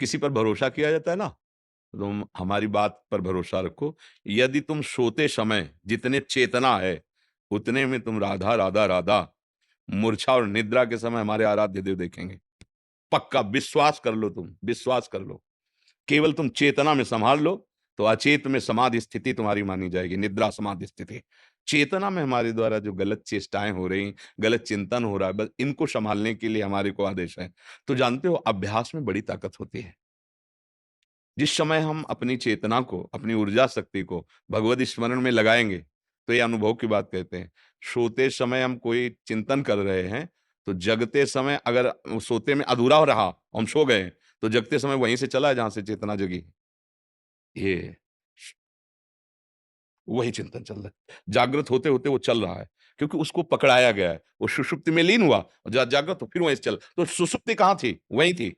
किसी पर भरोसा किया जाता है ना, तुम हमारी बात पर भरोसा रखो। यदि तुम सोते समय जितने चेतना है, उतने में तुम राधा राधा राधा मूर्छा और निद्रा के समय हमारे आराध्य देव देखेंगे। पक्का विश्वास कर लो, तुम विश्वास कर लो। केवल तुम चेतना में संभाल लो, तो अचेत में समाधि स्थिति तुम्हारी मानी जाएगी, निद्रा समाधि स्थिति। चेतना में हमारे द्वारा जो गलत चेष्टाएं हो रही, गलत चिंतन हो रहा है, बस इनको संभालने के लिए हमारे को आदेश है। तो जानते हो, अभ्यास में बड़ी ताकत होती है। जिस समय हम अपनी चेतना को, अपनी ऊर्जा शक्ति को भगवत स्मरण में लगाएंगे, तो ये अनुभव की बात कहते हैं। सोते समय हम कोई चिंतन कर रहे हैं, तो जगते समय अगर सोते में अधूरा हो रहा, हम सो गए, तो जगते समय वहीं से चला है जहां से चेतना जगी। ये वही चिंतन चल रहा है। जागृत होते-होते वो चल रहा है, क्योंकि उसको पकड़ाया गया है। वो सुषुप्ति में लीन हुआ, जागृत हो फिर वहीं से चल, तो सुषुप्ति कहाँ थी? वहीं थी।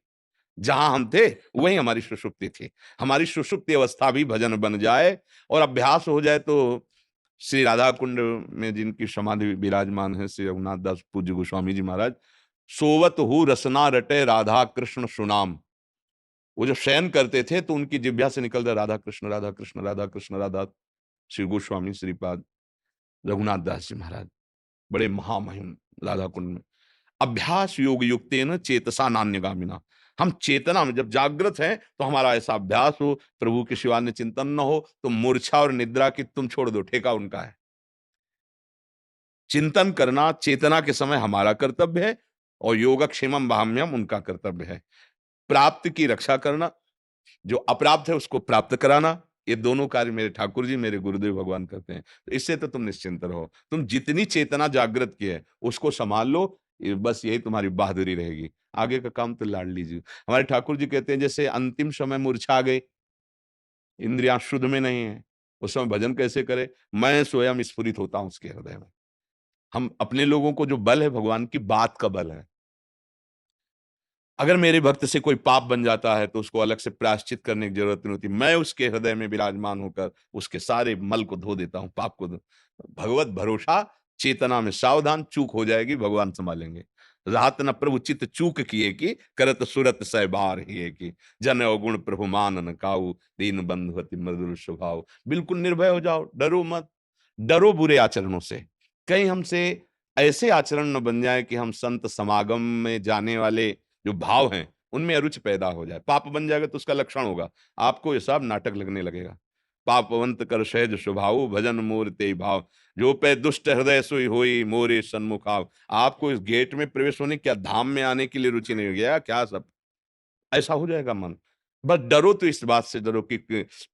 जहाँ हम थे, वहीं हमारी सुषुप्ति थी। हमारी सुषुप्ति अवस्था भी भजन बन जाए और अभ्यास हो जाए, तो श्री राधा कुंड में जिनकी समाधि विराजमान है, श्री रघुनाथ दास पूज्य गोस्वामी जी महाराज, "सोवत हूँ रसना रटे राधा कृष्ण सुनाम।" वो जब शयन करते थे, तो उनकी जिह्वा से निकलता राधा कृष्ण, राधा कृष्ण, राधा कृष्ण, राधा। श्री गोस्वामी श्रीपाद रघुनाथ दास जी महाराज, बड़े महामहिम राधा कुंड में। अभ्यास योग युक्तेन चेतसा नान्यगामिना। हम चेतना में जब जागृत हैं, तो हमारा ऐसा अभ्यास हो, प्रभु के शिवा अन्य चिंतन न हो, तो मूर्छा और निद्रा की तुम छोड़ दो, ठेका उनका है। चिंतन करना चेतना के समय हमारा कर्तव्य है, और योगक्षेमम बाह्यम उनका कर्तव्य है। प्राप्त की रक्षा करना, जो अप्राप्त है उसको प्राप्त कराना, ये दोनों कार्य मेरे ठाकुर जी, मेरे गुरुदेव भगवान करते हैं। तो इससे तो तुम निश्चिंत रहो। तुम जितनी चेतना जागृत की है, उसको सँभाल लो, बस यही तुम्हारी बहादुरी रहेगी। आगे का काम तो लाड़ लीजिए। हमारे ठाकुर जी कहते हैं, जैसे अंतिम समय मूर्छा आ गई, इंद्रियाँ शुद्ध में नहीं है, उस समय भजन कैसे करें? मैं स्वयं स्फुरित होता हूँ उसके हृदय में। हम अपने लोगों को जो बल है, भगवान की बात का बल है। अगर मेरे भक्त से कोई पाप बन जाता है, तो उसको अलग से प्रायश्चित करने की ज़रूरत नहीं होती। मैं उसके हृदय में विराजमान होकर उसके सारे मल को धो देता हूँ, पाप को धो। भगवत भरोसा, चेतना में सावधान, चूक हो जाएगी, भगवान सँभालेंगे। रात न प्रभु चित्त चूक किए की, करत सुरत सह बार हिये की। जन अवगुण प्रभु मान न काऊ, दीन बंधु अति मधुर स्वभाव। बिल्कुल निर्भय हो जाओ, डरो मत। डरो बुरे आचरणों से। कहीं हमसे ऐसे आचरण न बन जाए कि हम संत समागम में जाने वाले जो भाव हैं, उनमें अरुचि पैदा हो जाए। पाप बन जाएगा तो उसका लक्षण होगा, आपको ये सब नाटक लगने लगेगा। पापवंत कर सहज स्वभाव, भजन मोर तेहि भाव। जो पे दुष्ट हृदय सोई होई, मोरे सन्मुख आव। आपको इस गेट में प्रवेश होने, क्या धाम में आने के लिए रुचि नहीं हो गया क्या सब? ऐसा हो जाएगा मन। बस डरो तो इस बात से डरो कि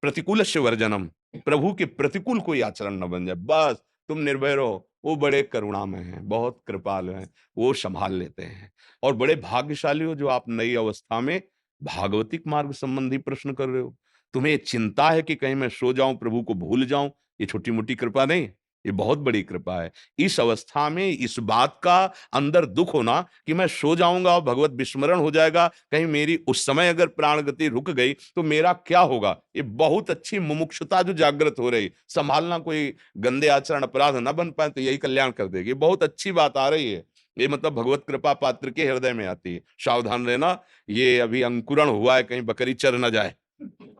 प्रतिकूलस्य वर्जनम, प्रभु के प्रतिकूल कोई आचरण न बन जाए। बस तुम निर्भय रहो, वो बड़े करुणामय हैं, बहुत कृपालु हैं, वो सँभाल लेते हैं। और बड़े भाग्यशाली हो जो आप नई अवस्था में भागवतिक मार्ग संबंधी प्रश्न कर रहे हो। तुम्हें चिंता है कि कहीं मैं सो जाऊँ, प्रभु को भूल जाऊँ, ये छोटी-मोटी कृपा नहीं, ये बहुत बड़ी कृपा है। इस अवस्था में इस बात का अंदर दुःख होना कि मैं सो जाऊँगा और भगवत विस्मरण हो जाएगा, कहीं मेरी उस समय अगर प्राण गति रुक गई, तो मेरा क्या होगा? ये बहुत अच्छी मुमुक्षुता जो जागृत हो रही, सँभालना, कोई गंदे आचरण अपराध ना बन पाए, तो यही कल्याण कर देगी। ये बहुत अच्छी बात आ रही है। ये मतलब भगवत कृपा पात्र के हृदय में आती है। सावधान रहना, ये अभी अंकुरण हुआ है, कहीं बकरी चर ना जाए।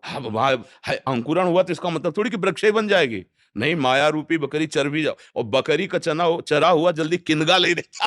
हाँ, वहाँ है अंकुरण हुआ, तो इसका मतलब थोड़ी कि वृक्ष ही बन जाएगी। नहीं, माया रूपी बकरी चर भी जाओ, और बकरी का चना चरा हुआ जल्दी किनगा ले लेता।